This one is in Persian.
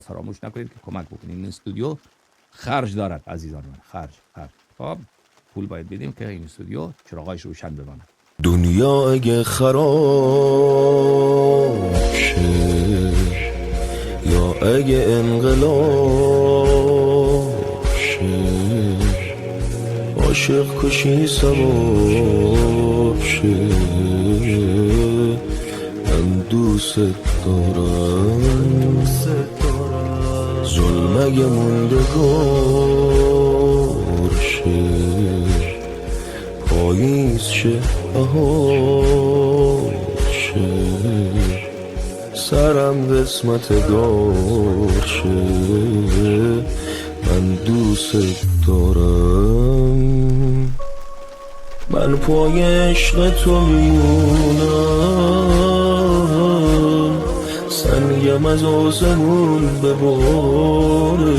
فراموش نکنید که کمک بکنید. این استودیو خرج دارد عزیزان من، خرج. خب پول باید بدیم که این استودیو چراغایش روشن بماند. دنیا اگه خراب شه یا اگه انقلاب شه، عاشق کشی ثواب شه، من دوست دارم. ظلم اگه موندگار شه، پاییز شه بهار شه، سرم قسمت دار شه، من دوست دارم. من پای عشق تو میمونم، سنگم از آسمون بباره،